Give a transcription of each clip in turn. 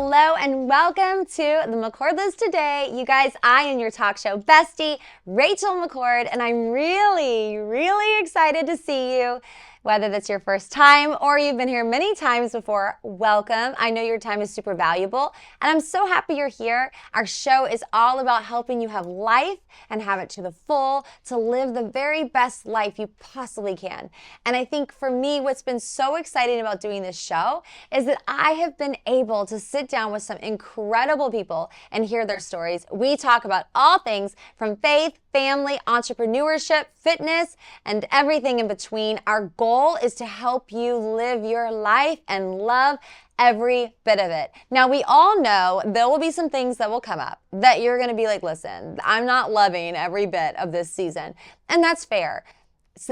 Hello and welcome to the McCord List Today. You guys, I am your talk show bestie, Rachel McCord, and I'm really excited to see you. Whether that's your first time or you've been here many times before, welcome. I know your time is super valuable, and I'm so happy you're here. Our show is all about helping you have life and have it to the full, to live the very best life you possibly can. And I think for me, what's been so exciting about doing this show is that I have been able to sit down with some incredible people and hear their stories. We talk about all things from faith, family, entrepreneurship, fitness, and everything in between. Our goal is to help you live your life and love every bit of it. Now, we all know there will be some things that will come up that you're going to be like, listen, I'm not loving every bit of this season. And that's fair.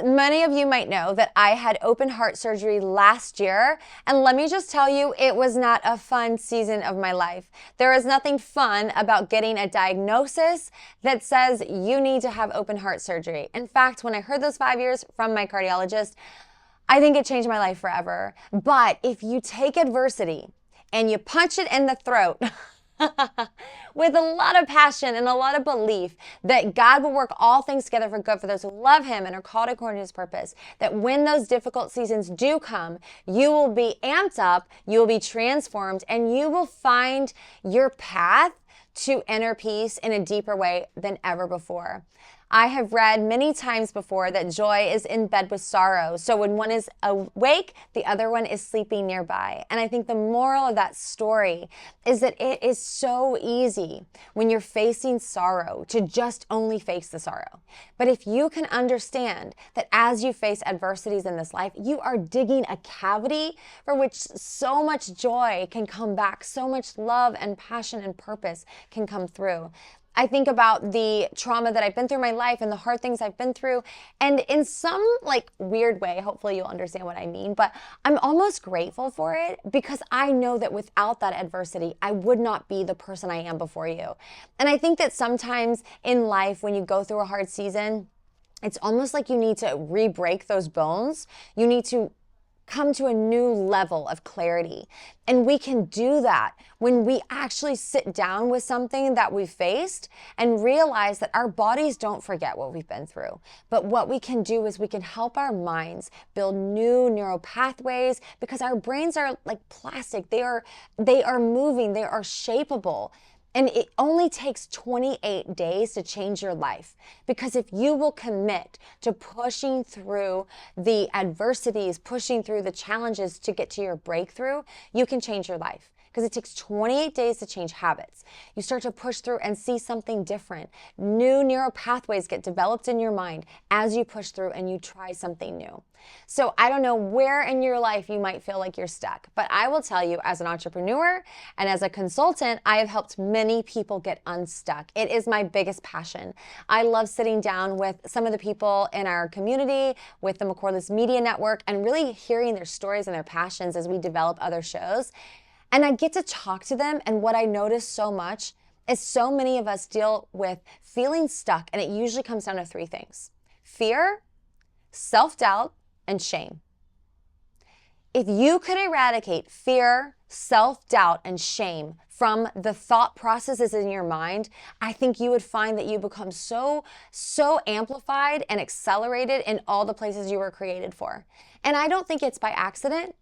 Many of you might know that I had open heart surgery last year, and let me just tell you, it was not a fun season of my life. There is nothing fun about getting a diagnosis that says you need to have open heart surgery. In fact, when I heard those 5 years from my cardiologist, I think it changed my life forever. But if you take adversity and you punch it in the throat, with a lot of passion and a lot of belief that God will work all things together for good for those who love Him and are called according to His purpose, that when those difficult seasons do come, you will be amped up, you will be transformed, and you will find your path to inner peace in a deeper way than ever before. I have read many times before that joy is in bed with sorrow. So when one is awake, the other one is sleeping nearby. And I think the moral of that story is that it is so easy when you're facing sorrow to just only face the sorrow. But if you can understand that as you face adversities in this life, you are digging a cavity for which so much joy can come back, so much love and passion and purpose can come through. I think about the trauma that I've been through in my life and the hard things I've been through. And in some weird way, hopefully you'll understand what I mean, but I'm almost grateful for it because I know that without that adversity, I would not be the person I am before you. And I think that sometimes in life, when you go through a hard season, it's almost like you need to re-break those bones. You need to come to a new level of clarity. And we can do that when we actually sit down with something that we faced and realize that our bodies don't forget what we've been through. But what we can do is we can help our minds build new neural pathways because our brains are like plastic. They are moving, they are shapeable. And it only takes 28 days to change your life. Because if you will commit to pushing through the adversities, pushing through the challenges to get to your breakthrough, you can change your life. Because it takes 28 days to change habits. You start to push through and see something different. New neural pathways get developed in your mind as you push through and you try something new. So I don't know where in your life you might feel like you're stuck, but I will tell you, as an entrepreneur and as a consultant, I have helped many people get unstuck. It is my biggest passion. I love sitting down with some of the people in our community, with the McCord List Media Network, and really hearing their stories and their passions as we develop other shows. And I get to talk to them, and what I notice so much is so many of us deal with feeling stuck, and it usually comes down to three things: fear, self-doubt, and shame. If you could eradicate fear, self-doubt, and shame from the thought processes in your mind, I think you would find that you become so amplified and accelerated in all the places you were created for. And I don't think it's by accident.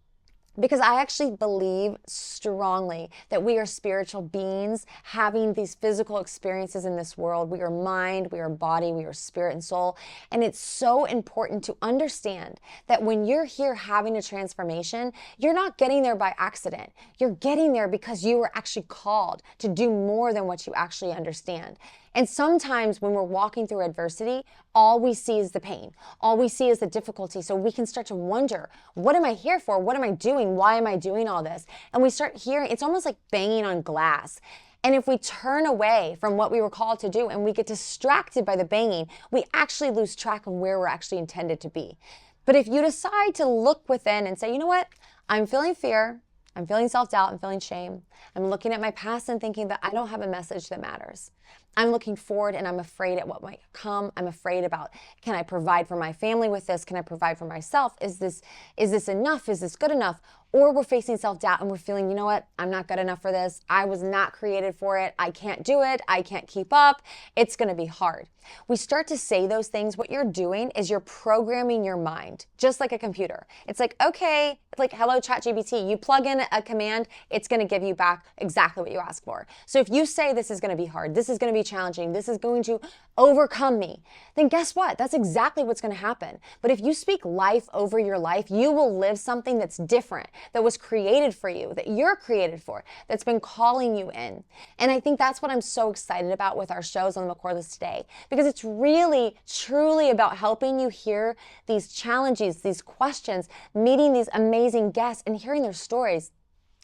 Because I actually believe strongly that we are spiritual beings having these physical experiences in this world. We are mind, we are body, we are spirit and soul. And it's so important to understand that when you're here having a transformation, you're not getting there by accident. You're getting there because you were actually called to do more than what you actually understand. And sometimes when we're walking through adversity, all we see is the pain. All we see is the difficulty. So we can start to wonder, what am I here for? What am I doing? Why am I doing all this? And we start hearing, it's almost like banging on glass. And if we turn away from what we were called to do and we get distracted by the banging, we actually lose track of where we're actually intended to be. But if you decide to look within and say, you know what? I'm feeling fear. I'm feeling self-doubt. I'm feeling shame. I'm looking at my past and thinking that I don't have a message that matters. I'm looking forward and I'm afraid at what might come. I'm afraid about, can I provide for my family with this? Can I provide for myself? Is this enough? Is this good enough? Or we're facing self-doubt and we're feeling, you know what, I'm not good enough for this. I was not created for it. I can't do it. I can't keep up. It's going to be hard. We start to say those things. What you're doing is you're programming your mind, just like a computer. It's like, okay, it's like, hello, ChatGPT. You plug in a command, it's going to give you back exactly what you ask for. So if you say this is going to be hard, this is going to be challenging, this is going to overcome me, then guess what? That's exactly what's going to happen. But if you speak life over your life, you will live something that's different, that was created for you, that you're created for, that's been calling you in. And I think that's what I'm so excited about with our shows on the McCord List today, because it's really, truly about helping you hear these challenges, these questions, meeting these amazing guests and hearing their stories.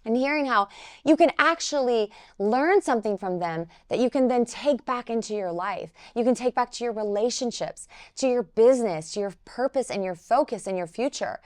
And hearing how you can actually learn something from them that you can then take back into your life. You can take back to your relationships, to your business, to your purpose and your focus and your future.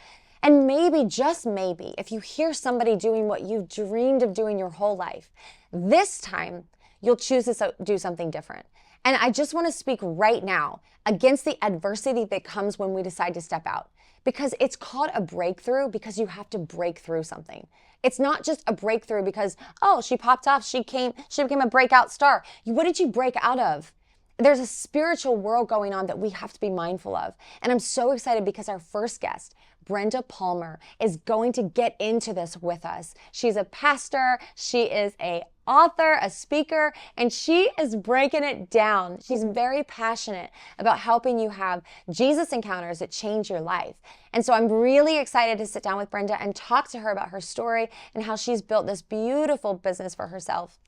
And maybe, just maybe, if you hear somebody doing what you've dreamed of doing your whole life, this time you'll choose to do something different. And I just want to speak right now against the adversity that comes when we decide to step out. Because it's called a breakthrough because you have to break through something. It's not just a breakthrough because, oh, she popped off, she became a breakout star. What did you break out of? There's a spiritual world going on that we have to be mindful of. And I'm so excited because our first guest, Brenda Palmer, is going to get into this with us. She's a pastor, she is an author, a speaker, and she is breaking it down. She's very passionate about helping you have Jesus encounters that change your life. And so I'm really excited to sit down with Brenda and talk to her about her story and how she's built this beautiful business for herself.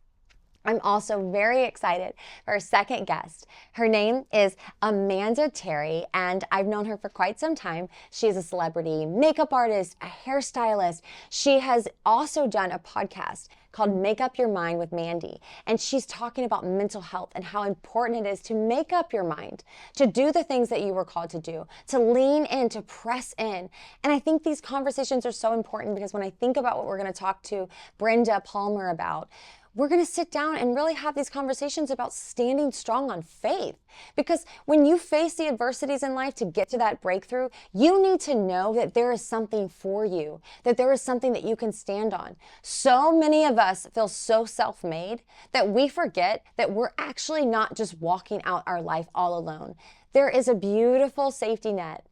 I'm also very excited for our second guest. Her name is Amanda Terry, and I've known her for quite some time. She's a celebrity makeup artist, a hairstylist. She has also done a podcast called Make Up Your Mind with Mandy, and she's talking about mental health and how important it is to make up your mind, to do the things that you were called to do, to lean in, to press in. And I think these conversations are so important because when I think about what we're going to talk to Brenda Palmer about, we're going to sit down and really have these conversations about standing strong on faith. Because when you face the adversities in life to get to that breakthrough, you need to know that there is something for you, that there is something that you can stand on. So many of us feel so self-made that we forget that we're actually not just walking out our life all alone. There is a beautiful safety net,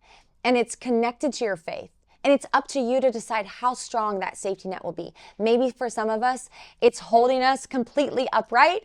and it's connected to your faith. And it's up to you to decide how strong that safety net will be. Maybe for some of us, it's holding us completely upright.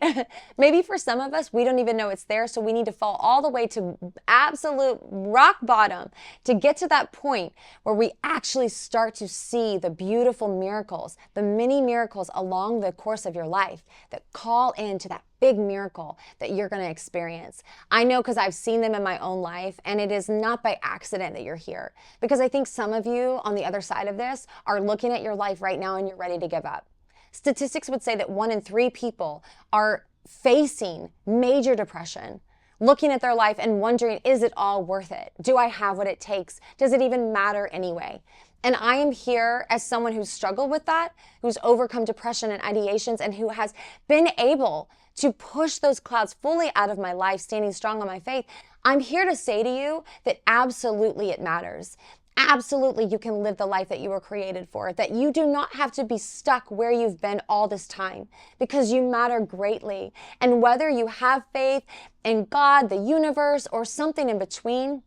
Maybe for some of us, we don't even know it's there, so we need to fall all the way to absolute rock bottom to get to that point where we actually start to see the beautiful miracles, the many miracles along the course of your life that call into that big miracle that you're going to experience. I know because I've seen them in my own life, and it is not by accident that you're here. Because I think some of you on the other side of this are looking at your life right now and you're ready to give up. Statistics would say that 1 in 3 people are facing major depression, looking at their life and wondering, is it all worth it? Do I have what it takes? Does it even matter anyway? And I am here as someone who's struggled with that, who's overcome depression and ideations, and who has been able to push those clouds fully out of my life, standing strong on my faith. I'm here to say to you that absolutely it matters. Absolutely, you can live the life that you were created for, that you do not have to be stuck where you've been all this time, because you matter greatly. And whether you have faith in God, the universe, or something in between,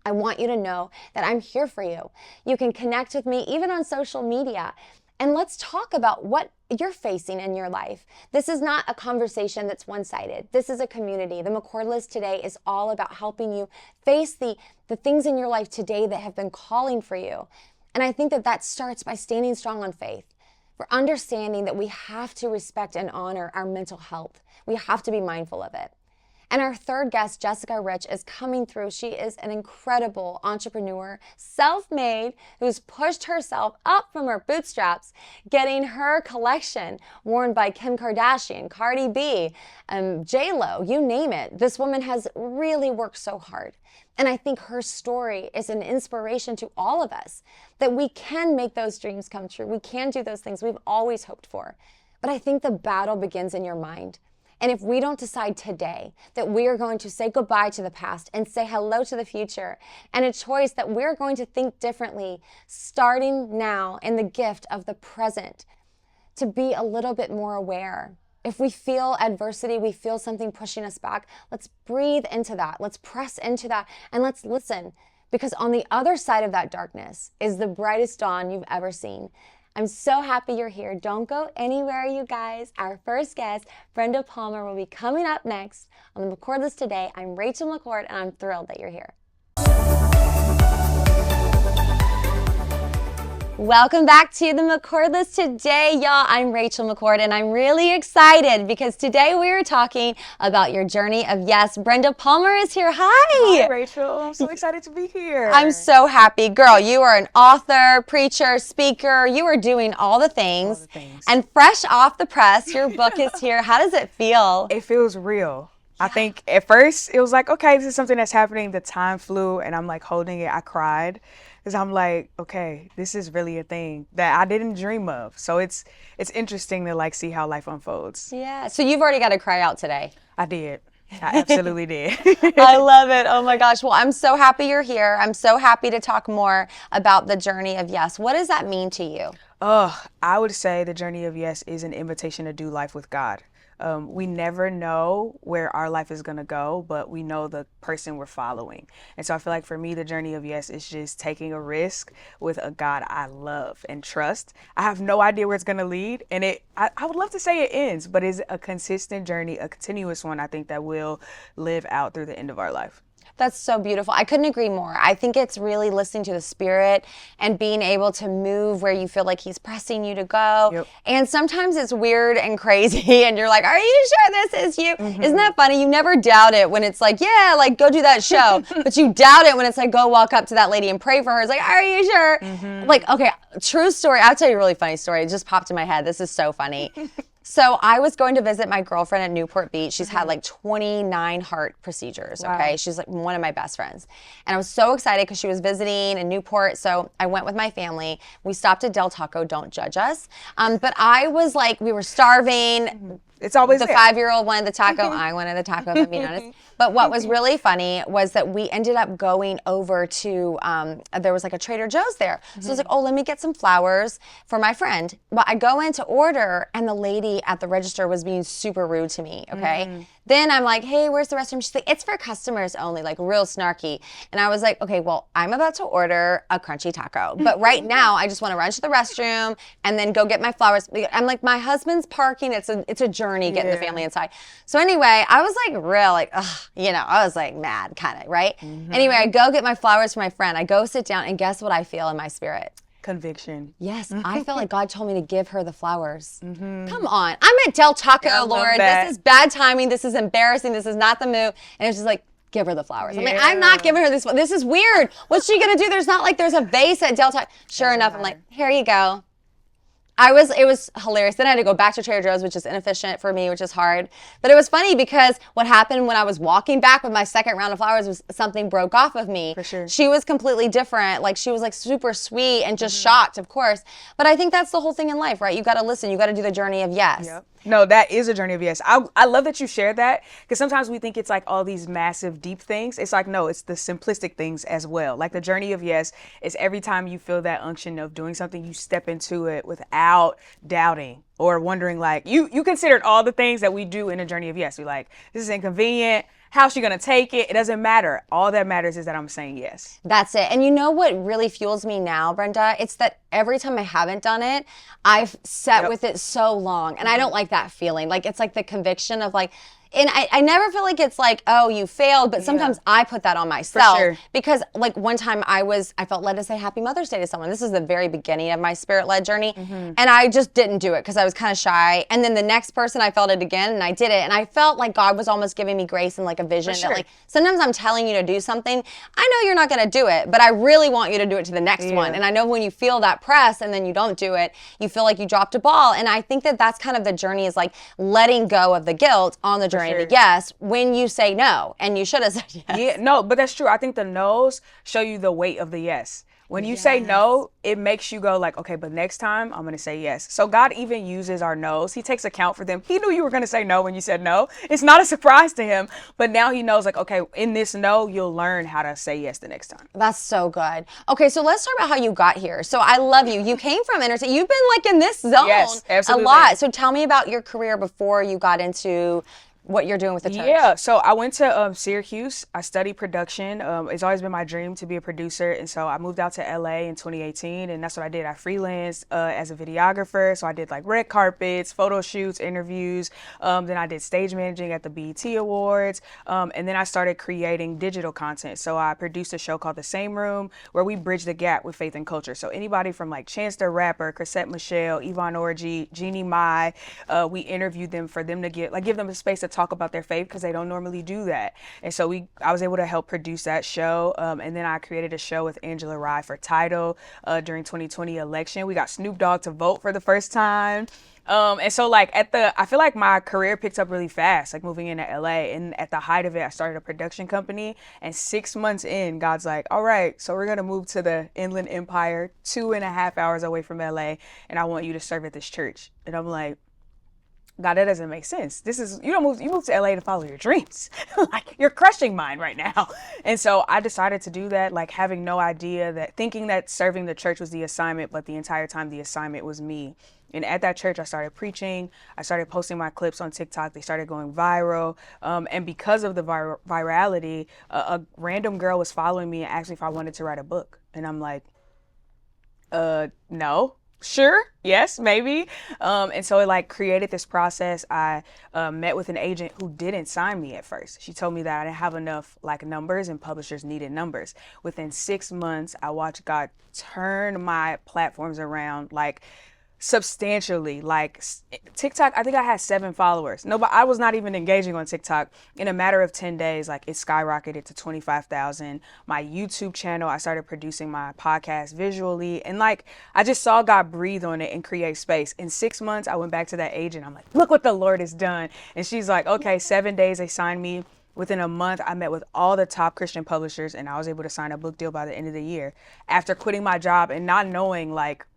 I want you to know that I'm here for you. You can connect with me even on social media. And let's talk about what you're facing in your life. This is not a conversation that's one-sided. This is a community. The McCord List today is all about helping you face the things in your life today that have been calling for you. And I think that starts by standing strong on faith. For understanding that we have to respect and honor our mental health. We have to be mindful of it. And our third guest, Jessica Rich, is coming through. She is an incredible entrepreneur, self-made, who's pushed herself up from her bootstraps, getting her collection worn by Kim Kardashian, Cardi B, J-Lo, you name it. This woman has really worked so hard. And I think her story is an inspiration to all of us, that we can make those dreams come true. We can do those things we've always hoped for. But I think the battle begins in your mind. And if we don't decide today that we are going to say goodbye to the past and say hello to the future, and a choice that we're going to think differently, starting now in the gift of the present, to be a little bit more aware. If we feel adversity, we feel something pushing us back, let's breathe into that. Let's press into that and let's listen, because on the other side of that darkness is the brightest dawn you've ever seen. I'm so happy you're here. Don't go anywhere, you guys. Our first guest, Brenda Palmer, will be coming up next on the McCord List today. I'm Rachel McCord, and I'm thrilled that you're here. Welcome back to the McCord List today, y'all. I'm Rachel McCord, and I'm really excited because today we are talking about your journey of yes. Brenda Palmer is here. Hi, Rachel. I'm so excited to be here. I'm so happy. Girl, you are an author, preacher, speaker. You are doing all the things. All the things. And fresh off the press, your book is here. How does it feel? It feels real. I think at first it was like, okay, this is something that's happening. The time flew and I'm like holding it. I cried because I'm like, okay, this is really a thing that I didn't dream of. So it's interesting to like see how life unfolds. Yeah. So you've already got to cry out today. I did. I absolutely did. I love it. Oh my gosh. Well, I'm so happy you're here. I'm so happy to talk more about the journey of yes. What does that mean to you? I would say the journey of yes is an invitation to do life with God. We never know where our life is going to go, but we know the person we're following. And so I feel like for me, the journey of yes is just taking a risk with a God I love and trust. I have no idea where it's going to lead. And I would love to say it ends, but it's a consistent journey, a continuous one, I think, that will live out through the end of our life. That's so beautiful. I couldn't agree more. I think it's really listening to the Spirit and being able to move where you feel like He's pressing you to go. Yep. And sometimes it's weird and crazy and you're like, are you sure this is you? Mm-hmm. Isn't that funny? You never doubt it when it's like, yeah, like go do that show. But you doubt it when it's like, go walk up to that lady and pray for her. It's like, are you sure? Mm-hmm. Like, okay, true story. I'll tell you a really funny story. It just popped in my head. This is so funny. So I was going to visit my girlfriend at Newport Beach. She's had like 29 heart procedures, okay? Wow. She's like one of my best friends. And I was so excited because she was visiting in Newport. So I went with my family. We stopped at Del Taco. Don't judge us. But I was like, we were starving. It's always the 5-year-old wanted the taco. I wanted the taco, if I'm being honest. But what was really funny was that we ended up going over to, there was like a Trader Joe's there. So I was like, oh, let me get some flowers for my friend. But I go in to order and the lady at the register was being super rude to me, okay? Then I'm like, hey, where's the restroom? She's like, it's for customers only, like real snarky. And I was like, okay, well, I'm about to order a crunchy taco. But right now, I just want to run to the restroom and then go get my flowers. I'm like, my husband's parking. It's a journey getting the family inside. So anyway, I was like real, like, ugh, I was like mad kind of, right? Anyway, I go get my flowers for my friend. I go sit down and guess what I feel in my spirit? Conviction. Yes, I felt like God told me to give her the flowers. Come on. I'm at Del Taco, Lord. This is bad timing. This is embarrassing. This is not the move. And it's just like, give her the flowers. I'm like, I'm not giving her this. This is weird. What's she going to do? There's not like there's a vase at Del Taco. Sure enough, I'm like, here you go. It was hilarious. Then I had to go back to Trader Joe's, which is inefficient for me, which is hard. But it was funny because what happened when I was walking back with my second round of flowers was something broke off of me. For sure. She was completely different. Like she was like super sweet and just shocked, of course. But I think that's the whole thing in life, right? You got to listen. You got to do the journey of yes. Yep. No, that is a journey of yes. I love that you shared that because sometimes we think it's like all these massive, deep things. It's like, no, it's the simplistic things as well. Like the journey of yes is every time you feel that unction of doing something, you step into it without doubting or wondering like, you considered all the things that we do in a journey of yes. You're like, this is inconvenient. How's she going to take it? It doesn't matter. All that matters is that I'm saying yes. That's it. And you know what really fuels me now, Brenda? It's that every time I haven't done it, I've sat with it so long. And I don't like that feeling. Like, it's like the conviction of like, and I never feel like it's like, oh, you failed, but sometimes I put that on myself. For sure. Because like one time I felt led to say Happy Mother's Day to someone. This is the very beginning of my spirit-led journey. And I just didn't do it because I was kind of shy. And then the next person I felt it again and I did it. And I felt like God was almost giving me grace and like a vision that like, sometimes I'm telling you to do something. I know you're not going to do it, but I really want you to do it to the next one. And I know when you feel that press and then you don't do it, you feel like you dropped a ball. And I think that that's kind of the journey, is like letting go of the guilt on the journey to yes when you say no, and you should have said yes. Yeah, no, but that's true. I think the no's show you the weight of the yes. When you say no, it makes you go like, okay, but next time I'm going to say yes. So God even uses our no's. He takes account for them. He knew you were going to say no when you said no. It's not a surprise to him, but now he knows like, okay, in this no, you'll learn how to say yes the next time. That's so good. Okay, so let's talk about how you got here. So I love you. You came from entertainment. You've been like in this zone Yes, absolutely. a lot. So tell me about your career before you got into what you're doing with the church. Yeah, so I went to Syracuse. I studied production. It's always been my dream to be a producer, and so I moved out to LA in 2018, and that's what I did. I freelanced as a videographer, so I did like red carpets, photo shoots, interviews. Then I did stage managing at the BET Awards, and then I started creating digital content. So I produced a show called The Same Room, where we bridge the gap with faith and culture. So anybody from like Chance the Rapper, Chrisette Michelle, Yvonne Orji, Jeannie Mai, we interviewed them for them to give them a space to talk about their faith because they don't normally do that. And so I was able to help produce that show. And then I created a show with Angela Rye for Tidal during 2020 election. We got Snoop Dogg to vote for the first time. And so like I feel like my career picked up really fast, like moving into LA. And at the height of it, I started a production company. And 6 months in, God's like, all right, so we're going to move to the Inland Empire, 2.5 hours away from LA. And I want you to serve at this church. And I'm like, God, that doesn't make sense. You move to LA to follow your dreams. Like you're crushing mine right now. And so I decided to do that, like having no idea thinking that serving the church was the assignment, but the entire time the assignment was me. And at that church, I started preaching. I started posting my clips on TikTok. They started going viral. And because of the virality, a random girl was following me and asked me if I wanted to write a book. And I'm like, no. Sure. Yes, maybe. And so it like created this process. I met with an agent who didn't sign me at first. She told me that I didn't have enough like numbers and publishers needed numbers. Within 6 months, I watched God turn my platforms around like substantially. Like TikTok, I think I had 7 followers. No, but I was not even engaging on TikTok. In a matter of 10 days, like it skyrocketed to 25,000. My YouTube channel, I started producing my podcast visually. And like, I just saw God breathe on it and create space. In 6 months, I went back to that agent. I'm like, look what the Lord has done. And she's like, okay, 7 days, they signed me. Within a month, I met with all the top Christian publishers and I was able to sign a book deal by the end of the year. After quitting my job and not knowing like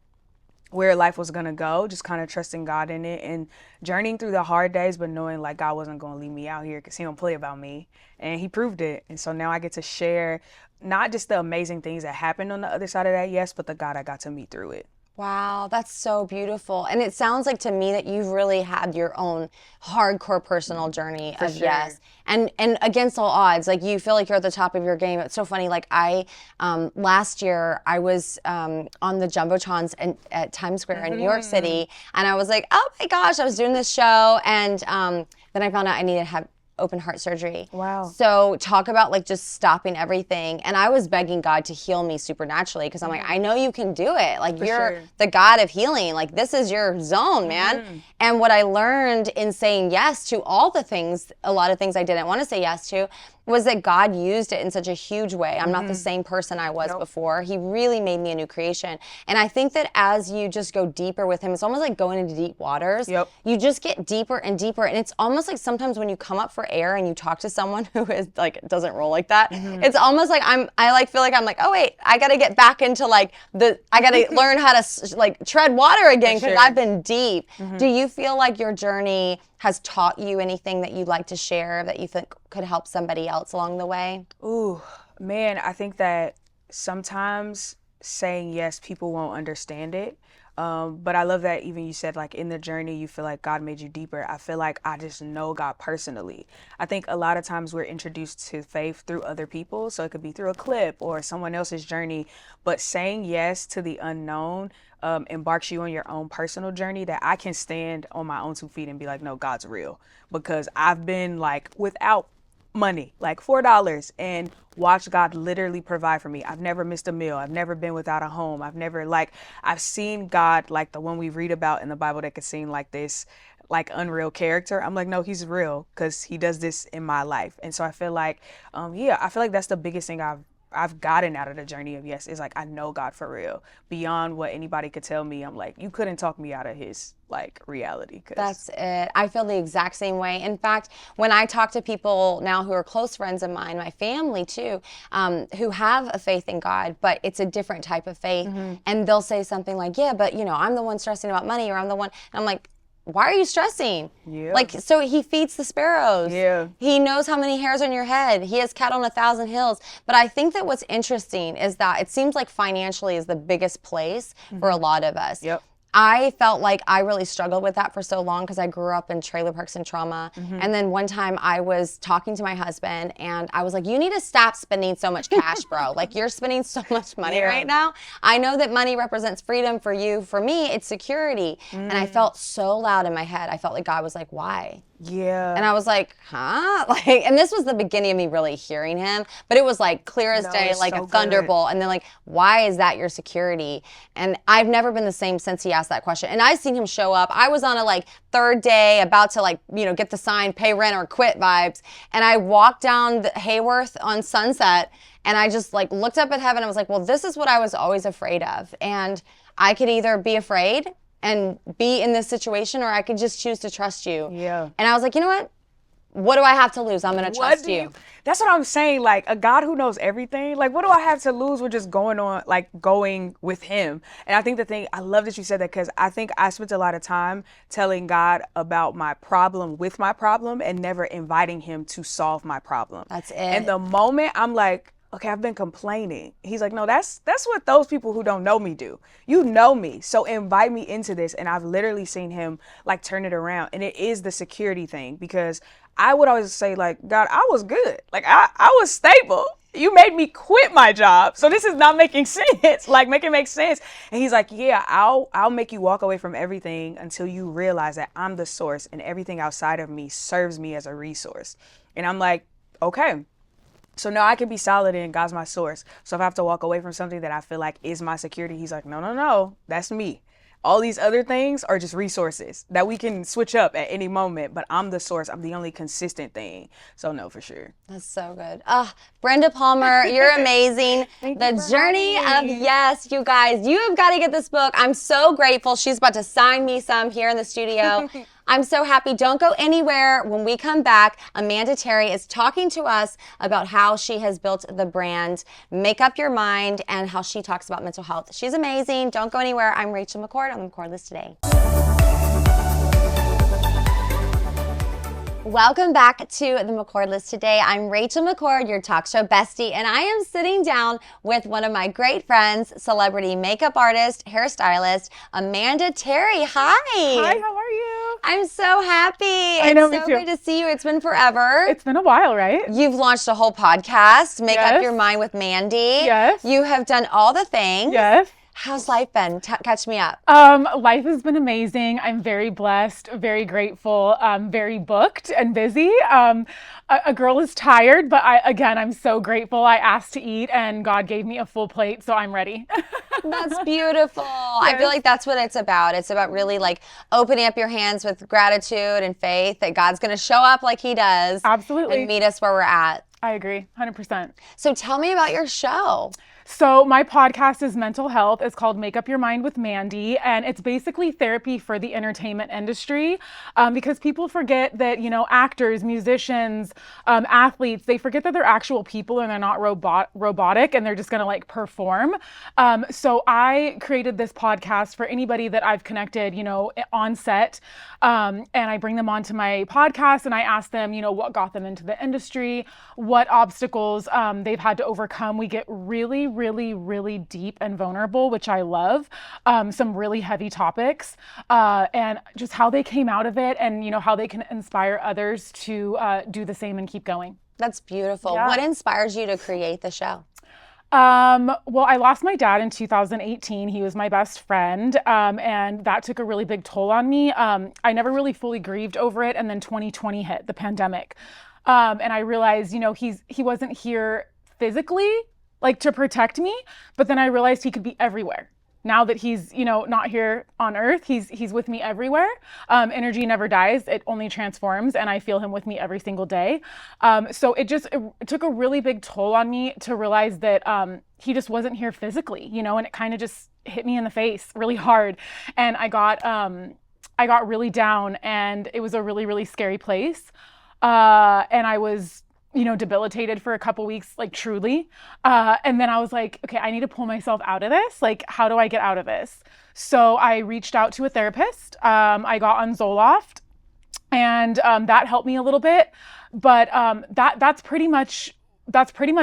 where life was going to go, just kind of trusting God in it and journeying through the hard days, but knowing like God wasn't going to leave me out here because he don't play about me. And he proved it. And so now I get to share not just the amazing things that happened on the other side of that yes, but the God I got to meet through it. Wow, that's so beautiful. And it sounds like to me that you've really had your own hardcore personal journey of yes. And against all odds, like you feel like you're at the top of your game. It's so funny. Like last year I was on the Jumbotrons at Times Square in New York City. And I was like, oh my gosh, I was doing this show. And then I found out I needed to have open heart surgery. Wow. So talk about like just stopping everything. And I was begging God to heal me supernaturally because I'm like, I know you can do it. Like you're the God of healing. Like this is your zone, man. And what I learned in saying yes to all the things, a lot of things I didn't want to say yes to, was that God used it in such a huge way. I'm not the same person I was before. He really made me a new creation. And I think that as you just go deeper with him, it's almost like going into deep waters. You just get deeper and deeper. And it's almost like sometimes when you come up for air and you talk to someone who is like, doesn't roll like that, it's almost like I feel like I'm like, oh wait, I got to get back into like I got to learn how to like tread water again because I've been deep. Do you feel like your journey has taught you anything that you'd like to share that you think could help somebody else along the way? Ooh, man, I think that sometimes saying yes, people won't understand it. But I love that even you said like in the journey, you feel like God made you deeper. I feel like I just know God personally. I think a lot of times we're introduced to faith through other people. So it could be through a clip or someone else's journey, but saying yes to the unknown embarks you on your own personal journey that I can stand on my own 2 feet and be like, no, God's real. Because I've been like without money, like $4, and watch God literally provide for me. I've never missed a meal. I've never been without a home. I've seen God like the one we read about in the Bible that could seem like this like unreal character. I'm like, no, he's real because he does this in my life. And so I feel like, I feel like that's the biggest thing I've I've gotten out of the journey of yes is like, I know God for real. Beyond what anybody could tell me, I'm like, you couldn't talk me out of his like reality. That's it. I feel the exact same way. In fact, when I talk to people now who are close friends of mine, my family too, who have a faith in God, but it's a different type of faith. And they'll say something like, yeah, but I'm the one stressing about money, or I'm the one, and I'm like, why are you stressing? Yeah. Like, so he feeds the sparrows. Yeah. He knows how many hairs on your head. He has cattle on 1,000 hills. But I think that what's interesting is that it seems like financially is the biggest place for a lot of us. Yep. I felt like I really struggled with that for so long because I grew up in trailer parks and trauma. And then one time I was talking to my husband and I was like, you need to stop spending so much cash, bro. Like, you're spending so much money right now. I know that money represents freedom for you. For me, it's security. And I felt so loud in my head. I felt like God was like, why? Yeah. And I was like, huh? Like, and this was the beginning of me really hearing him, but it was like clear as day, like a thunderbolt. And then like, why is that your security? And I've never been the same since he asked that question. And I've seen him show up. I was on a like third day about to like, get the sign, pay rent or quit vibes. And I walked down the Hayworth on Sunset and I just like looked up at heaven. I was like, well, this is what I was always afraid of. And I could either be afraid and be in this situation, or I could just choose to trust you. Yeah. And I was like, you know what? What do I have to lose? I'm going to trust you. That's what I'm saying. Like, a God who knows everything. Like, what do I have to lose with just going with him? And I think I love that you said that, because I think I spent a lot of time telling God about my problem with my problem and never inviting him to solve my problem. That's it. And the moment I'm like, okay, I've been complaining. He's like, no, that's what those people who don't know me do. You know me, so invite me into this. And I've literally seen him like turn it around. And it is the security thing, because I would always say like, God, I was good. Like I was stable. You made me quit my job. So this is not making sense. Like, make it make sense. And he's like, yeah, I'll make you walk away from everything until you realize that I'm the source and everything outside of me serves me as a resource. And I'm like, okay. So now I can be solid in God's my source. So if I have to walk away from something that I feel like is my security, he's like, no, that's me. All these other things are just resources that we can switch up at any moment, but I'm the source. I'm the only consistent thing. So no, for sure. That's so good. Brenda Palmer, you're amazing. The Journey of Yes, you guys, you have got to get this book. I'm so grateful. She's about to sign me some here in the studio. I'm so happy. Don't go anywhere. When we come back, Amanda Terry is talking to us about how she has built the brand Make Up Your Mind and how she talks about mental health. She's amazing. Don't go anywhere. I'm Rachel McCord on the McCord List Today. Welcome back to the McCord List Today. I'm Rachel McCord, your talk show bestie, and I am sitting down with one of my great friends, celebrity makeup artist, hairstylist, Amanda Terry. Hi. Hi, how are you? I'm so happy. I know, it's me so too. good to see you. It's been forever. It's been a while, right? You've launched a whole podcast, Make Up Yes. Your Mind with Mandy. Yes. You have done all the things. Yes. How's life been? Catch me up. Life has been amazing. I'm very blessed, very grateful, very booked and busy. A girl is tired, but I'm so grateful. I asked to eat and God gave me a full plate, so I'm ready. That's beautiful. I feel like that's what it's about. It's about really like opening up your hands with gratitude and faith that God's going to show up like he does. Absolutely. And meet us where we're at. I agree, 100%. So tell me about your show. So my podcast is mental health. It's called Make Up Your Mind with Mandy, and it's basically therapy for the entertainment industry, because people forget that, actors, musicians, athletes, they forget that they're actual people and they're not robotic and they're just gonna like perform. So I created this podcast for anybody that I've connected, on set, and I bring them onto my podcast and I ask them, what got them into the industry, what obstacles they've had to overcome. We get really, really deep and vulnerable, which I love. Some really heavy topics, and just how they came out of it and, how they can inspire others to do the same and keep going. That's beautiful. Yeah. What inspires you to create the show? Well, I lost my dad in 2018. He was my best friend, and that took a really big toll on me. I never really fully grieved over it, and then 2020 hit, the pandemic. And I realized, he wasn't here physically, like to protect me, but then I realized he could be everywhere. now that he's, not here on earth, he's with me everywhere. Energy never dies, it only transforms, and I feel him with me every single day. So it took a really big toll on me to realize that he just wasn't here physically, and it kind of just hit me in the face really hard. And I got really down, and it was a really, really scary place. And I was, debilitated for a couple weeks, like truly. And then I was like, okay, I need to pull myself out of this. Like, how do I get out of this? So I reached out to a therapist. I got on Zoloft, and that helped me a little bit. But that's pretty much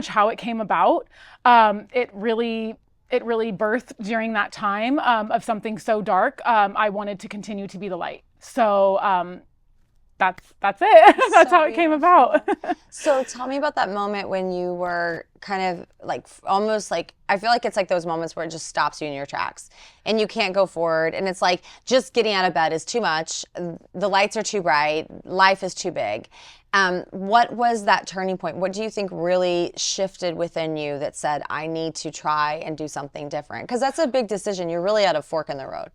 how it came about. It really birthed during that time of something so dark. I wanted to continue to be the light. So that's it. That's So how it came about. So tell me about that moment when you were kind of like almost like, I feel like it's like those moments where it just stops you in your tracks and you can't go forward. And it's like just getting out of bed is too much. The lights are too bright. Life is too big. What was that turning point? What do you think really shifted within you that said, I need to try and do something different? Because that's a big decision. You're really at a fork in the road.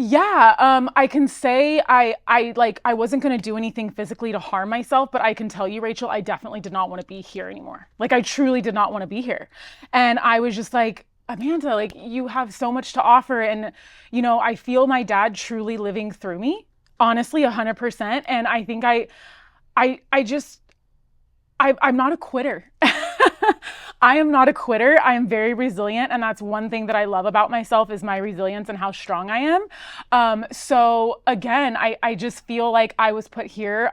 Yeah, I can say I wasn't going to do anything physically to harm myself, but I can tell you, Rachel, I definitely did not want to be here anymore. Like, I truly did not want to be here. And I was just like, Amanda, like, you have so much to offer. And, I feel my dad truly living through me, honestly, 100%. And I think I'm not a quitter. I am not a quitter. I am very resilient. And that's one thing that I love about myself is my resilience and how strong I am. So again, I just feel like I was put here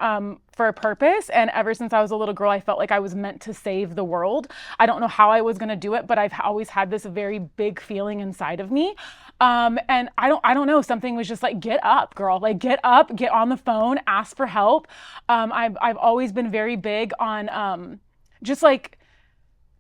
for a purpose. And ever since I was a little girl, I felt like I was meant to save the world. I don't know how I was going to do it, but I've always had this very big feeling inside of me. And I don't know, something was just like, get up, girl, like get up, get on the phone, ask for help. I've always been very big on just like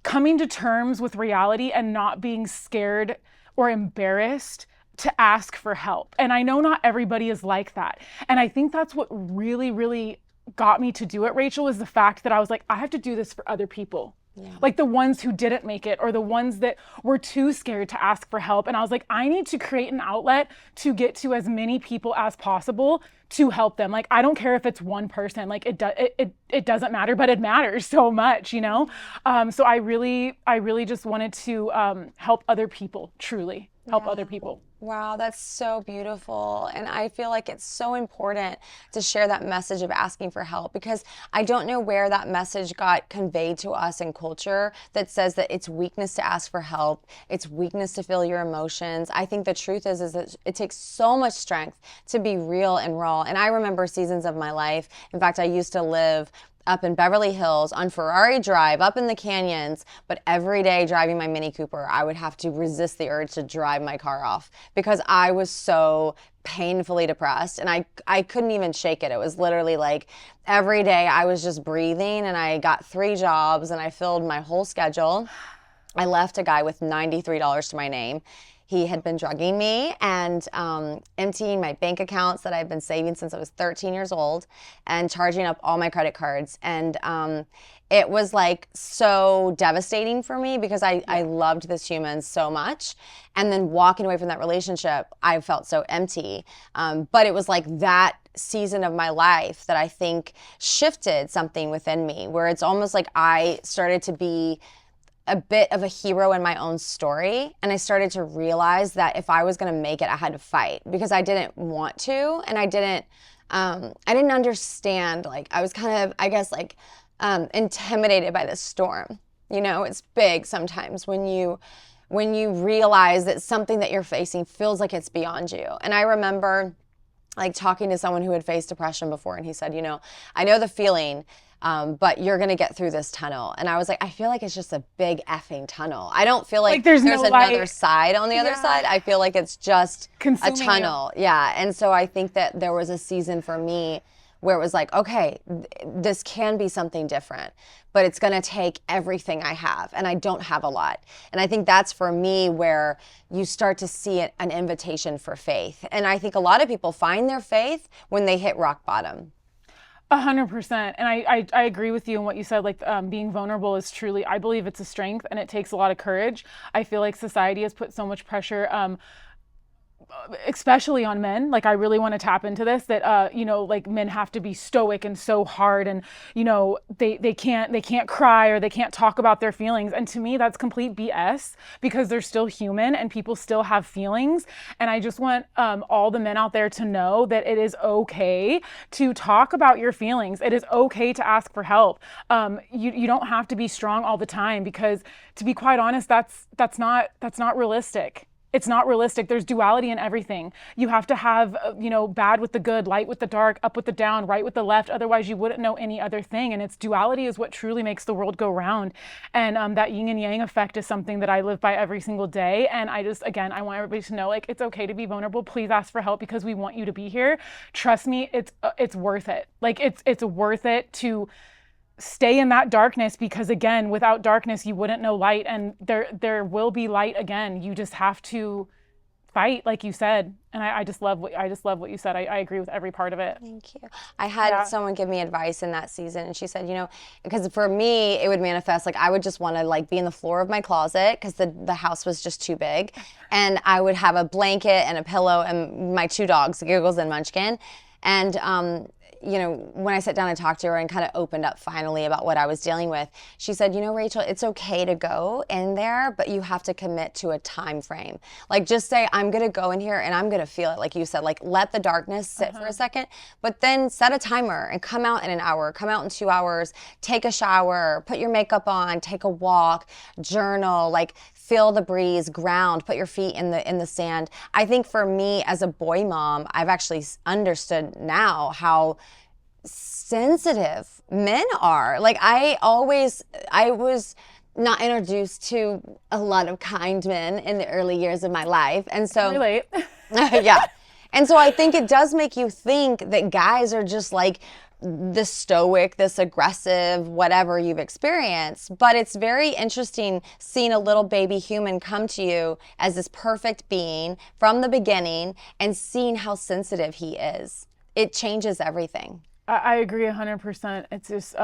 coming to terms with reality and not being scared or embarrassed to ask for help. And I know not everybody is like that. And I think that's what really, really got me to do it, Rachel, is the fact that I was like, I have to do this for other people. Yeah. Like the ones who didn't make it or the ones that were too scared to ask for help. And I was like, I need to create an outlet to get to as many people as possible to help them. Like, I don't care if it's one person, like it doesn't matter, but it matters so much, So I really just wanted to help other people, truly help other people. Wow, that's so beautiful. And I feel like it's so important to share that message of asking for help, because I don't know where that message got conveyed to us in culture that says that it's weakness to ask for help. It's weakness to feel your emotions. I think the truth is that it takes so much strength to be real and raw. And I remember seasons of my life. In fact, I used to live up in Beverly Hills on Ferrari Drive, up in the canyons, but every day driving my Mini Cooper, I would have to resist the urge to drive my car off because I was so painfully depressed and I couldn't even shake it. It was literally like every day I was just breathing, and I got 3 jobs and I filled my whole schedule. I left a guy with $93 to my name. He had been drugging me and emptying my bank accounts that I've been saving since I was 13 years old and charging up all my credit cards. And it was like so devastating for me because I loved this human so much. And then walking away from that relationship, I felt so empty. But it was like that season of my life that I think shifted something within me, where it's almost like I started to be a bit of a hero in my own story. And I started to realize that if I was going to make it, I had to fight because I didn't want to. And I didn't understand. Like, I was kind of, I guess, like intimidated by this storm. It's big sometimes when you realize that something that you're facing feels like it's beyond you. And I remember like talking to someone who had faced depression before, and he said, I know the feeling, but you're going to get through this tunnel. And I was like, I feel like it's just a big effing tunnel. I don't feel like there's no another side on the other side. I feel like it's just consuming a tunnel. You. Yeah. And so I think that there was a season for me where it was like, okay, this can be something different, but it's going to take everything I have. And I don't have a lot. And I think that's for me where you start to see an invitation for faith. And I think a lot of people find their faith when they hit rock bottom. 100%. And I agree with you in what you said, like being vulnerable is truly, I believe it's a strength and it takes a lot of courage. I feel like society has put so much pressure especially on men, like I really want to tap into this, that like men have to be stoic and so hard, and they can't cry, or they can't talk about their feelings. And to me, that's complete BS, because they're still human and people still have feelings. And I just want all the men out there to know that it is okay to talk about your feelings. It is okay to ask for help. You don't have to be strong all the time, because to be quite honest, that's not realistic. It's not realistic. There's duality in everything. You have to have, bad with the good, light with the dark, up with the down, right with the left. Otherwise, you wouldn't know any other thing. And it's duality is what truly makes the world go round. And that yin and yang effect is something that I live by every single day. And I want everybody to know, like, it's okay to be vulnerable. Please ask for help, because we want you to be here. Trust me, it's worth it. Like, it's worth it to stay in that darkness, because again, without darkness, you wouldn't know light, and there will be light again. You just have to fight, like you said. And I just love what you said. I agree with every part of it. Thank you. I had someone give me advice in that season, and she said, because for me, it would manifest, like I would just want to like be in the floor of my closet, because the house was just too big. And I would have a blanket and a pillow and my 2 dogs, Giggles and Munchkin. And when I sat down and talked to her and kind of opened up finally about what I was dealing with, she said, Rachel, it's okay to go in there, but you have to commit to a time frame. Like, just say, I'm going to go in here and I'm going to feel it. Like you said, like, let the darkness sit for a second, but then set a timer and come out in an hour, come out in 2 hours, take a shower, put your makeup on, take a walk, journal, like feel the breeze, ground, put your feet in the sand. I think for me as a boy mom, I've actually understood now how sensitive men are. Like I was not introduced to a lot of kind men in the early years of my life. And so Relate. yeah. And so I think it does make you think that guys are just like this stoic, this aggressive, whatever you've experienced. But it's very interesting seeing a little baby human come to you as this perfect being from the beginning and seeing how sensitive he is. It changes everything. I agree 100%. It's just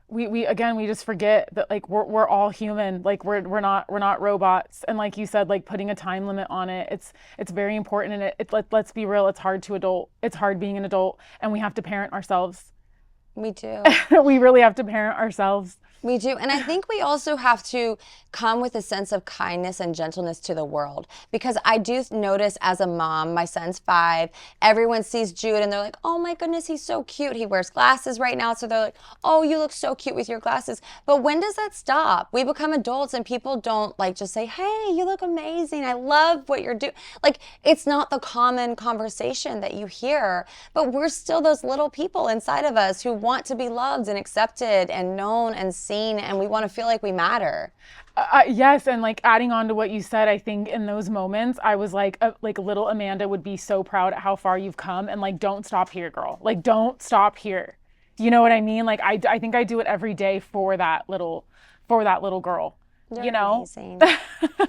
we just forget that, like, we're all human. Like we're not robots. And like you said, like putting a time limit on it, it's very important. And let's be real, it's hard it's hard being an adult, and we have to parent ourselves. We do. We really have to parent ourselves. We do. And I think we also have to come with a sense of kindness and gentleness to the world, because I do notice as a mom, my son's 5, everyone sees Jude and they're like, oh my goodness, he's so cute. He wears glasses right now. So they're like, oh, you look so cute with your glasses. But when does that stop? We become adults and people don't like just say, hey, you look amazing. I love what you're doing. Like, it's not the common conversation that you hear, but we're still those little people inside of us who want to be loved and accepted and known and seen, and we want to feel like we matter. Yes, and like adding on to what you said, I think in those moments I was like little Amanda would be so proud at how far you've come, and like, don't stop here, girl. Like, don't stop here. You know what I mean? Like I think I do it every day for that little girl. You're amazing.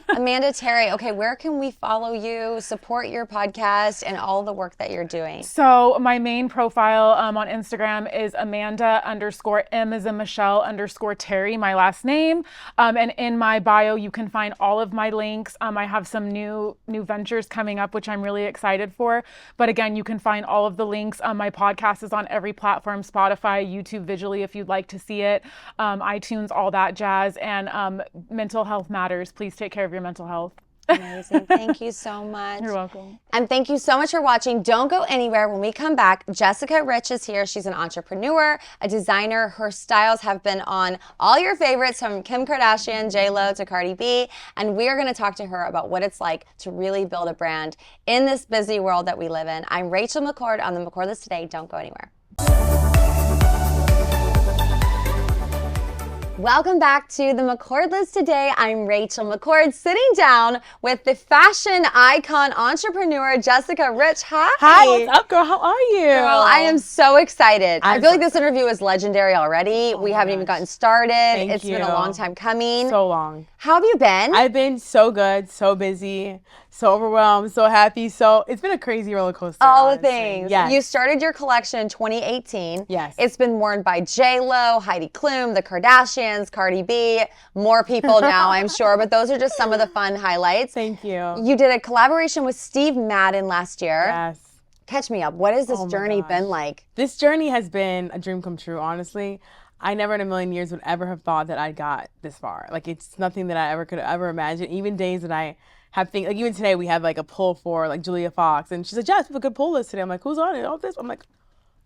Amanda Terry, okay, where can we follow you, support your podcast, and all the work that you're doing? So my main profile on Instagram is Amanda_M as in Michelle _Terry, my last name. And in my bio, you can find all of my links. I have some new ventures coming up, which I'm really excited for. But again, you can find all of the links. My podcast is on every platform, Spotify, YouTube visually if you'd like to see it, iTunes, all that jazz. And mental health matters. Please take care of your mental health. Amazing. Thank you so much. You're welcome. And thank you so much for watching. Don't go anywhere. When we come back, Jessica Rich is here. She's an entrepreneur, a designer. Her styles have been on all your favorites, from Kim Kardashian, J-Lo to Cardi B. And we are going to talk to her about what it's like to really build a brand in this busy world that we live in. I'm Rachel McCord on the McCord List Today. Don't go anywhere. Welcome back to the McCord List Today. I'm Rachel McCord, sitting down with the fashion icon entrepreneur, Jessica Rich. Hi. Hi, what's up, girl? How are you? Girl, I am so excited. I feel like this interview is legendary already. We haven't even gotten started. It's been a long time coming. So long. How have you been? I've been so good, so busy, So overwhelmed, so happy. So it's been a crazy roller coaster. All the honestly. things. Yes. You started your collection in 2018. Yes. It's been worn by J-Lo, Heidi Klum, the Kardashians, Cardi B, more people now, I'm sure. But those are just some of the fun highlights. Thank you. You did a collaboration with Steve Madden last year. Yes. Catch me up. What has this Oh my journey gosh. been like? This journey has been a dream come true, honestly. I never in a million years would ever have thought that I got this far. Like, it's nothing that I ever could ever imagine. Even days that I have things, like even today we had like a pull for like Julia Fox, and she's like, Jess, we have a good pull list today. I'm like, who's on it? All this. I'm like,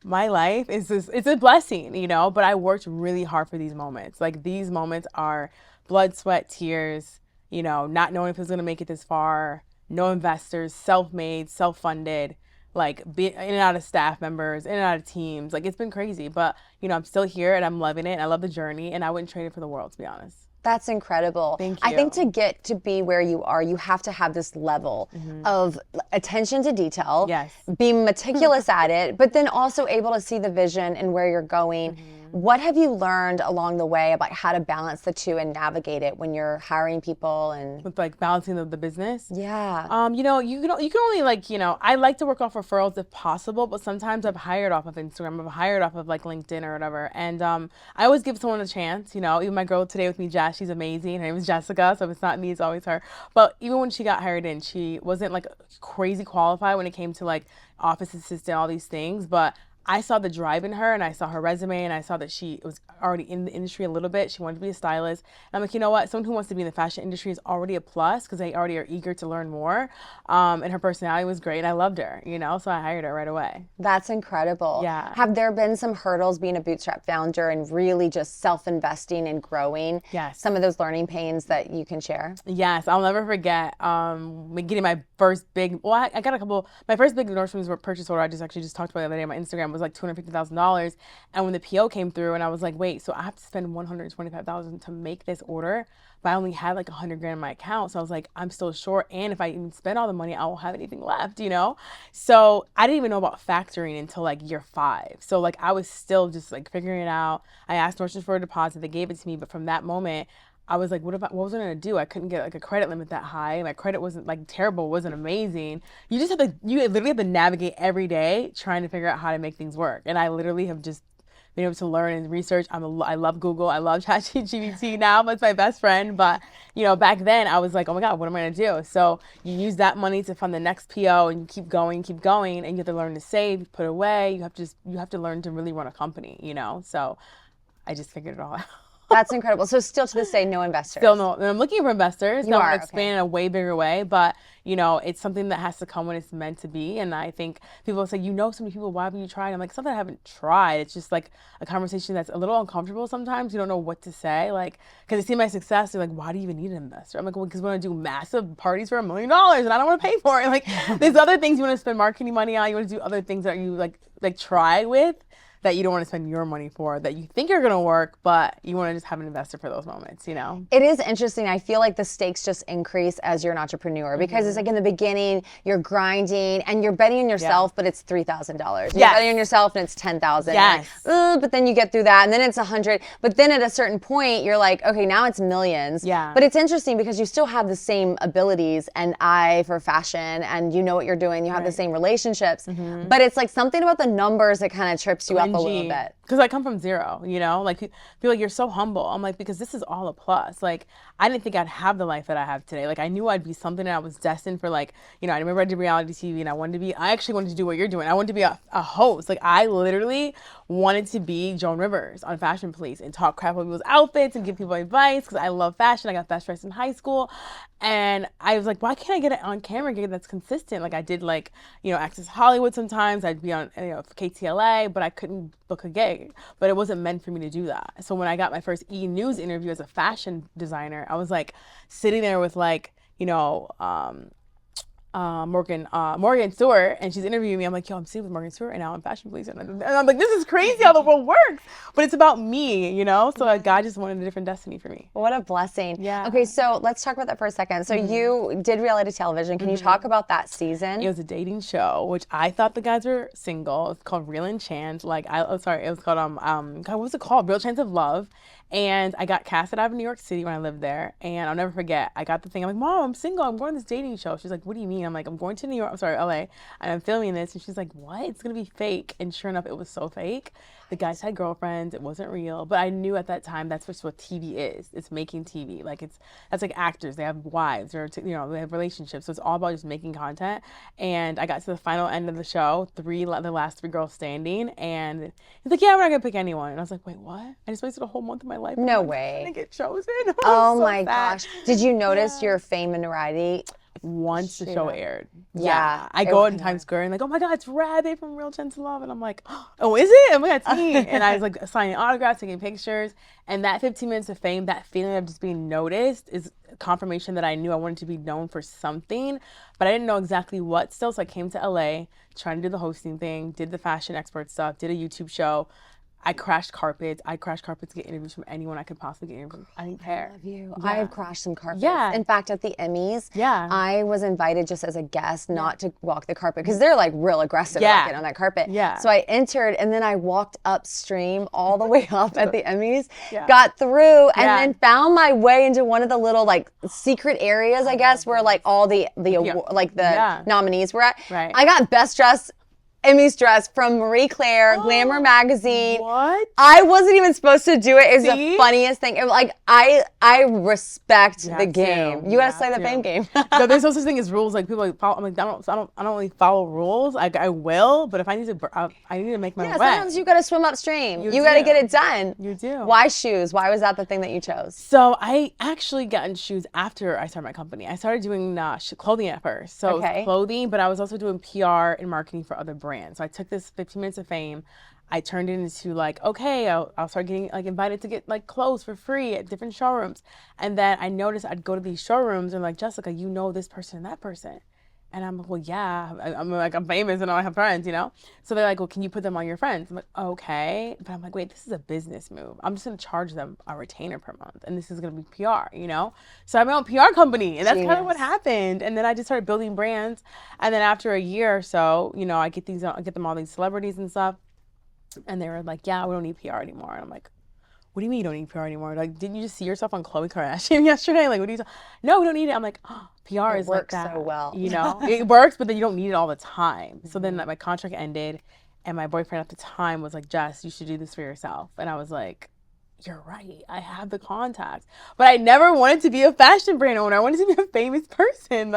my life is this, it's a blessing, you know, but I worked really hard for these moments. Like, these moments are blood, sweat, tears, you know, not knowing if it was going to make it this far, no investors, self-made, self-funded, like in and out of staff members, in and out of teams. Like, it's been crazy, but you know, I'm still here and I'm loving it and I love the journey and I wouldn't trade it for the world, to be honest. That's incredible. Thank I think you. to get to be where you are, you have to have this level of attention to detail, Yes. be meticulous at it, but then also able to see the vision and where you're going. What have you learned along the way about how to balance the two and navigate it when you're hiring people and With like balancing the business. yeah. You know, you can only, like, you know, I like to work off referrals if possible, but sometimes I've hired off of Instagram, I've hired off of like LinkedIn or whatever. And I always give someone a chance, you know. Even my girl today with me, Jess, she's amazing. Her name is Jessica, so if it's not me, it's always her. But even when she got hired in, she wasn't like crazy qualified when it came to like office assistant, all these things, but I saw the drive in her and I saw her resume and I saw that she was already in the industry a little bit. She wanted to be a stylist. And I'm like, you know what? Someone who wants to be in the fashion industry is already a plus because they already are eager to learn more. And her personality was great and I loved her, you know, so I hired her right away. That's incredible. Yeah. Have there been some hurdles being a bootstrap founder and really just self-investing and growing? Yes. Some of those learning pains that you can share? Yes, I'll never forget getting my first big, well, I got a couple, my first big Nordstrom's purchase order, I just talked about the other day on my Instagram, was like $250,000. And when the PO came through and I was like, wait, so I have to spend $125,000 to make this order, but I only had like $100,000 in my account. So I was like, I'm still short. And if I even spend all the money, I won't have anything left, you know? So I didn't even know about factoring until like year 5. So like I was still just like figuring it out. I asked Nordstrom for a deposit. They gave it to me. But from that moment, I was like, what was I gonna do? I couldn't get like a credit limit that high. My credit wasn't like terrible, wasn't amazing. You literally have to navigate every day trying to figure out how to make things work. And I literally have just been able to learn and research. I love Google. I love ChatGPT now, but it's my best friend. But you know, back then I was like, oh my God, what am I gonna do? So you use that money to fund the next PO and you keep going, and you have to learn to save, put away. You have to learn to really run a company, you know? So I just figured it all out. That's incredible. So still to this day, no investors. Still no. I'm looking for investors. You Now are, I'm expanding in a way bigger way, but you know, it's something that has to come when it's meant to be. And I think people say, you know, so many people, why haven't you tried? I'm like, something I haven't tried. It's just like a conversation that's a little uncomfortable sometimes. You don't know what to say, like, because they see my success. They're like, why do you even need an investor? I'm like, well, because we want to do massive parties for $1 million, and I don't want to pay for it. Like, there's other things you want to spend marketing money on. You want to do other things that you like try with, that you don't want to spend your money for, that you think are going to work, but you want to just have an investor for those moments, you know? It is interesting. I feel like the stakes just increase as you're an entrepreneur because it's like in the beginning, you're grinding and you're betting on yourself, but it's $3,000. You're Yes. betting on yourself and it's $10,000. Yes. Like, but then you get through that and then it's 100. But then at a certain point, you're like, okay, now it's millions. Yeah. But it's interesting because you still have the same abilities and eye for fashion and you know what you're doing. You have the same relationships. But it's like something about the numbers that kind of trips you up a little bit. Because I come from zero, you know, like people like, you're so humble. I'm like, because this is all a plus. Like, I didn't think I'd have the life that I have today. Like, I knew I'd be something, and I was destined for, like, you know, I remember I did reality TV and I actually wanted to do what you're doing. I wanted to be a host. Like, I literally wanted to be Joan Rivers on Fashion Police and talk crap about people's outfits and give people advice because I love fashion. I got best dressed in high school. And I was like, why can't I get an on-camera gig that's consistent? Like, I did, like, you know, Access Hollywood sometimes. I'd be on, you know, KTLA, but I couldn't book a gig. But it wasn't meant for me to do that. So when I got my first E! News interview as a fashion designer, I was, like, sitting there with, like, you know, Morgan Stewart, and she's interviewing me. I'm like, yo, I'm sitting with Morgan Stewart right now on Fashion Police. And I'm like, this is crazy how the world works. But it's about me, you know? So like, God just wanted a different destiny for me. What a blessing. Yeah. Okay, so let's talk about that for a second. So you did reality television. Can you talk about that season? It was a dating show, which I thought the guys were single. It's called Real Enchant. Like, it was called, God, what was it called? Real Chance of Love. And I got casted out of New York City when I lived there. And I'll never forget, I got the thing. I'm like, Mom, I'm single. I'm going to this dating show. She's like, what do you mean? I'm like, I'm going to LA, and I'm filming this. And she's like, what? It's going to be fake. And sure enough, it was so fake. The guys had girlfriends. It wasn't real. But I knew at that time that's what TV is. It's making TV. Like that's like actors. They have wives or, they have relationships. So it's all about just making content. And I got to the final end of the show, the last 3 girls standing. And he's like, yeah, we're not going to pick anyone. And I was like, wait, what? I just wasted a whole month of my life. No way. I get chosen. Oh my gosh. Did you notice your fame and notoriety? Once the show aired. Yeah. I go in Times Square and like, oh my God, it's Rad. They from Real Chance to Love. And I'm like, oh, is it? Oh my God, it's me. And I was like signing autographs, taking pictures. And that 15 minutes of fame, that feeling of just being noticed is confirmation that I knew I wanted to be known for something, but I didn't know exactly what still. So I came to LA, trying to do the hosting thing, did the fashion expert stuff, did a YouTube show. I crashed carpets. I crashed carpets to get interviews from anyone I could possibly get interviews. I didn't care. I love you. I have crashed some carpets. Yeah. In fact, at the Emmys, Yeah. I was invited just as a guest not to walk the carpet because they're like real aggressive Yeah. about getting on that carpet. Yeah. So I entered and then I walked upstream all the way up at the Emmys, Yeah. got through, and Yeah. then found my way into one of the little like secret areas, I guess, where like all the Yeah. nominees were at. Right. I got best dressed Emmy's dress from Marie Claire, Glamour magazine. What? I wasn't even supposed to do it. It's See? the funniest thing. Like I respect the have game. to. You gotta You play the have fame to. game. No, there's no such thing as rules. Like people like follow. I'm like, I don't really follow rules. I will, but if I need to make my Yeah, way. sometimes you gotta swim upstream. You You gotta do. get it done. You do. Why shoes? Why was that the thing that you chose? So I actually got in shoes after I started my company. I started doing clothing at first. So it Okay. was clothing, but I was also doing PR and marketing for other brands. So I took this 15 minutes of fame. I turned it into like, okay, I'll start getting like invited to get like clothes for free at different showrooms. And then I noticed I'd go to these showrooms and like, Jessica, you know this person and that person. And I'm like, well, yeah, I'm famous and I have friends, So they're like, well, can you put them on your friends? I'm like, okay. But I'm like, wait, this is a business move. I'm just going to charge them a retainer per month. And this is going to be PR, So I have my own PR company. And that's kind of what happened. And then I just started building brands. And then after a year or so, I get them all these celebrities and stuff. And they were like, yeah, we don't need PR anymore. And I'm like, what do you mean you don't need PR anymore? Like, didn't you just see yourself on Khloe Kardashian yesterday? Like, what do you No, we don't need it. I'm like, oh, PR is like works that. so well. It works, but then you don't need it all the time. So then my contract ended and my boyfriend at the time was like, Jess, you should do this for yourself. And I was like, you're right. I have the contacts. But I never wanted to be a fashion brand owner. I wanted to be a famous person,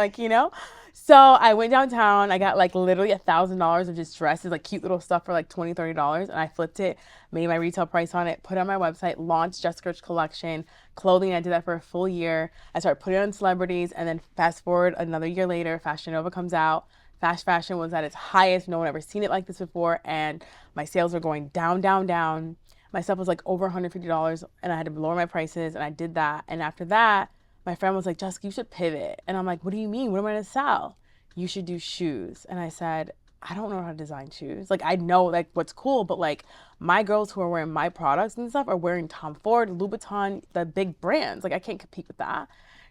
So I went downtown. I got like literally $1,000 of just dresses, like cute little stuff for like $20, $30. And I flipped it, made my retail price on it, put it on my website, launched Jessica Rich Collection, clothing. I did that for a full year. I started putting it on celebrities. And then fast forward another year later, Fashion Nova comes out. Fast fashion was at its highest. No one ever seen it like this before. And my sales were going down, down, down. My stuff was like over $150 and I had to lower my prices and I did that. And after that, my friend was like, Jessica, you should pivot. And I'm like, what do you mean? What am I gonna sell? You should do shoes. And I said, I don't know how to design shoes. Like I know like what's cool, but like my girls who are wearing my products and stuff are wearing Tom Ford, Louboutin, the big brands. Like I can't compete with that.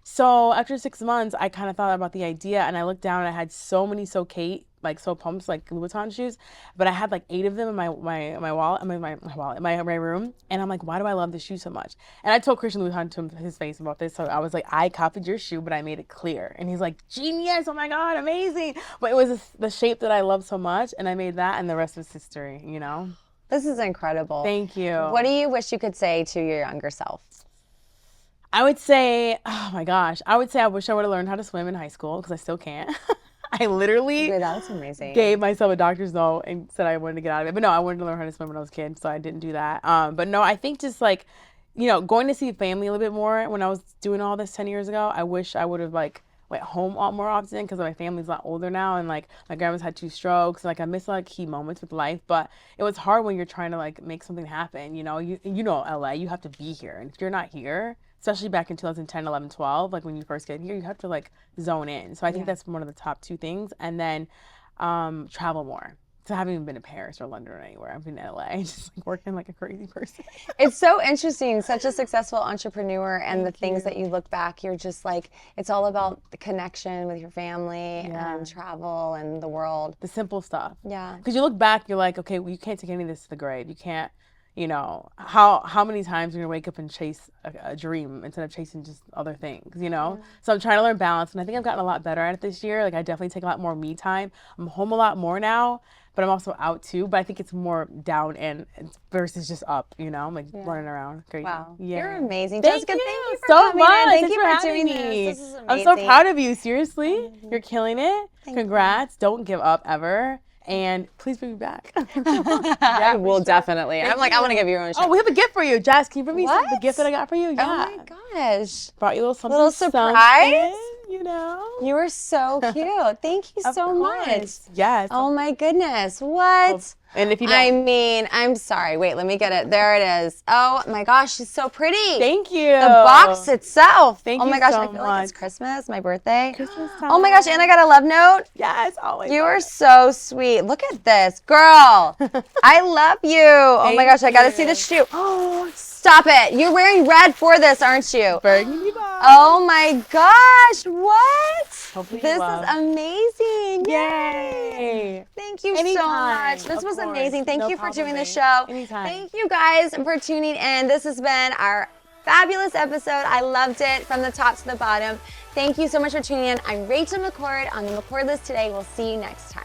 So after 6 months, I kind of thought about the idea and I looked down and I had so many So Kate, like So Pumps, like Louboutin shoes, but I had like 8 of them in my wallet, my room. And I'm like, why do I love this shoe so much? And I told Christian Louboutin to his face about this. So I was like, I copied your shoe, but I made it clear. And he's like, genius, oh my God, amazing. But it was the shape that I love so much. And I made that and the rest was history, This is incredible. Thank you. What do you wish you could say to your younger self? I would say, oh my gosh, I wish I would have learned how to swim in high school because I still can't. I literally That's amazing. gave myself a doctor's note and said I wanted to get out of it. But no, I wanted to learn how to swim when I was a kid, so I didn't do that. But no, I think just like, going to see family a little bit more when I was doing all this 10 years ago, I wish I would have like went home a lot more often because my family's a lot older now and like my grandma's had 2 strokes and like I miss like key moments with life, but it was hard when you're trying to like make something happen, you know LA, you have to be here, and if you're not here, especially back in 2010, 11, 12, like when you first get here, you have to like zone in. So I think that's one of the top 2 things. And then travel more. So I haven't even been to Paris or London or anywhere. I've been in LA, just like working like a crazy person. It's so interesting, such a successful entrepreneur, and the things that you look back, you're just like, it's all about the connection with your family and travel and the world. The simple stuff. Yeah. Because you look back, you're like, okay, well, you can't take any of this to the grave. You can't, you know, how many times you're gonna wake up and chase a dream instead of chasing just other things, you know? So I'm trying to learn balance, and I think I've gotten a lot better at it this year. Like I definitely take a lot more me time. I'm home a lot more now, but I'm also out too. But I think it's more down and versus just up, you know? I'm like running around crazy. Wow. Yeah. You're amazing. Thank Jessica, you thank you for so coming much. in. Thank Thanks you for for having doing me. this. This is I'm amazing. so proud of you. Seriously, you're killing it. Thank Congrats. Don't give up ever. And please bring me back. I will definitely. I'm like, I want to give you your own show. Oh, we have a gift for you. Jess, can you bring me the What? gift that I got for you? Yeah. Oh my gosh. Brought you a little something. Little surprise? something, you know? You are so cute. Thank you Of so much. course. Yes. Oh my goodness. What? And if you don't. I mean, I'm sorry. Wait, let me get it. There it is. Oh my gosh, she's so pretty. Thank you. The box itself. Thank oh my you gosh, so I feel like it's much. Christmas, my birthday. Christmas Oh my gosh, and I got a love note. Yes. Always. You are so sweet. Look at this, girl. I love you. Oh my Thank gosh, I gotta see the shoe. Oh, stop it. You're wearing red for this, aren't you? Burgundy box. Oh my gosh, what? Hopefully you This love. is amazing. Yay. Thank you so Anytime, much. This of was course. amazing. Thank No you for problem, doing the babe. show. Anytime. Thank you guys for tuning in. This has been our fabulous episode. I loved it from the top to the bottom. Thank you so much for tuning in. I'm Rachel McCord on the McCord List today. We'll see you next time.